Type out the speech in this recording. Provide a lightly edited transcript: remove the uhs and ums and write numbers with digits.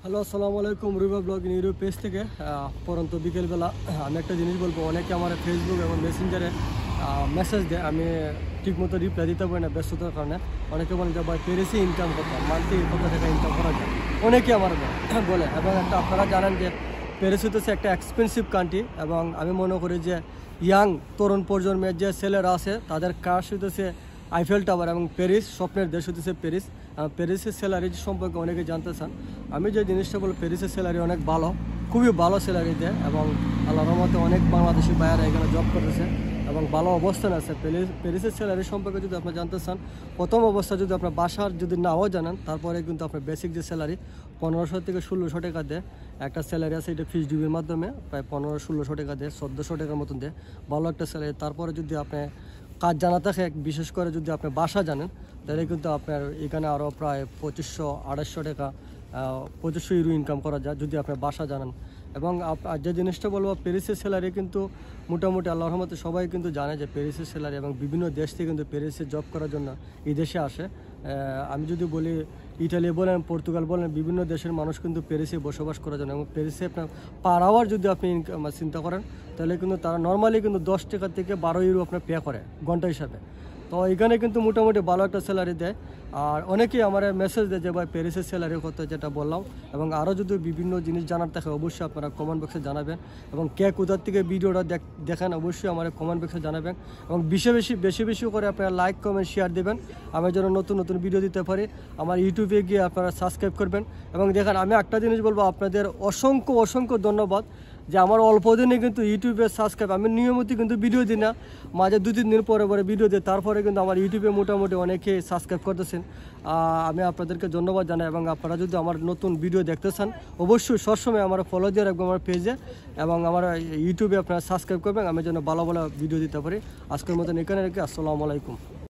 Hello, আসসালামু আলাইকুম। Ruba blog YouTube page থেকে পরন্ত বিকেলবেলা আমি একটা জিনিস বলবো। অনেকে আমার ফেসবুক এবং মেসেঞ্জারে মেসেজ দেয়, আমি ঠিকমতো রিপ্লাই দিতে পারি না ব্যস্ততার কারণে। অনেকে বলে যে ভাই প্যারিসে ইনকাম করতাম, মান্থলি কত টাকা ইনকাম করা যায়, অনেকে আমার বলে। এবং একটা আপনারা জানেন যে প্যারিস হতেছে একটা এক্সপেন্সিভ কান্ট্রি, এবং আমি মনে করি যে ইয়াং তরুণ প্রজন্মের যে ছেলেরা আছে তাদের কাজ হইতেছে আইফেল টাওয়ার, এবং প্যারিস স্বপ্নের দেশ হতেছে প্যারিস। প্যারিসের স্যালারি সম্পর্কে অনেকে জানতে চান। আমি যে জিনিসটা বলবো, প্যারিসের স্যালারি অনেক ভালো, খুবই ভালো স্যালারি দেয়, এবং আল্লাহর রহমতে অনেক বাংলাদেশি ভাইয়েরা এখানে জব করতেছে এবং ভালো অবস্থান আছে। প্যারিসের স্যালারি সম্পর্কে যদি আপনি জানতে চান, প্রথম অবস্থা যদি আপনার বাসার যদি নাও জানেন, তারপরে কিন্তু আপনার বেসিক যে স্যালারি 1500 থেকে 1600 টাকা দেয়। একটা স্যালারি আছে, এটা ফিক্সড ডিউটির মাধ্যমে প্রায় 1500-1600 টাকা দেয়, 1400 টাকার মতন দেয়, ভালো একটা স্যালারি। তারপরে যদি আপনি কাজ জানা থাকে, বিশেষ করে যদি আপনি বাসা জানেন, তাহলে কিন্তু আপনার এখানে আরও প্রায় 2500-2800 টাকা 2500 ইউরো ইনকাম করা যায় যদি আপনি বাসা জানেন। এবং যে জিনিসটা বলবো, প্যারিসের স্যালারি কিন্তু মোটামুটি আল্লাহর রহমতে সবাই কিন্তু জানে যে প্যারিসের স্যালারি, এবং বিভিন্ন দেশ থেকে কিন্তু প্যারিসে জব করার জন্য এই দেশে আসে। আমি যদি বলি, ইটালি বলেন, পর্তুগাল বলেন, বিভিন্ন দেশের মানুষ কিন্তু প্যারিসে বসবাস করার জন্য, এবং প্যারিসে আপনার পার আওয়ার যদি আপনি চিন্তা করেন, তাহলে কিন্তু তারা নর্মালি কিন্তু 10 টাকা থেকে 12 ইউরো আপনার পে করে ঘন্টা হিসাবে। তো এখানে কিন্তু মোটামুটি ভালো একটা স্যালারি দেয়। আর অনেকেই আমার মেসেজ দেয় যে ভাই প্যারিসের স্যালারি কত, যেটা বললাম। এবং আরও যদি বিভিন্ন জিনিস জানার থাকে, অবশ্যই আপনারা কমেন্ট বক্সে জানাবেন, এবং কে কোথার থেকে ভিডিওটা দেখেন অবশ্যই আমার কমেন্ট বক্সে জানাবেন। এবং বেশি বেশি করে আপনারা লাইক, কমেন্ট, শেয়ার দেবেন, আমি যেন নতুন নতুন ভিডিও দিতে পারি। আমার ইউটিউবে গিয়ে আপনারা সাবস্ক্রাইব করবেন। এবং দেখেন, আমি একটা জিনিস বলবো, আপনাদের অসংখ্য ধন্যবাদ যে আমার অল্প দিনে কিন্তু ইউটিউবে সাবস্ক্রাইব, আমি নিয়মিত কিন্তু ভিডিও দিই না, মাঝে 2-3 দিন পরে ভিডিও দিই, তারপরে কিন্তু আমার ইউটিউবে মোটামুটি অনেকে সাবস্ক্রাইব করতেছেন। আমি আপনাদেরকে ধন্যবাদ জানাই। এবং আপনারা যদি আমার নতুন ভিডিও দেখতে চান, অবশ্যই সবসময় আমার ফলো দিয়ে রাখবেন আমার পেজে, এবং আমার ইউটিউবে আপনারা সাবস্ক্রাইব করবেন, আমি যেন ভালো ভালো ভিডিও দিতে পারি। আজকের মতন এখানে রেখে আসসালামু আলাইকুম।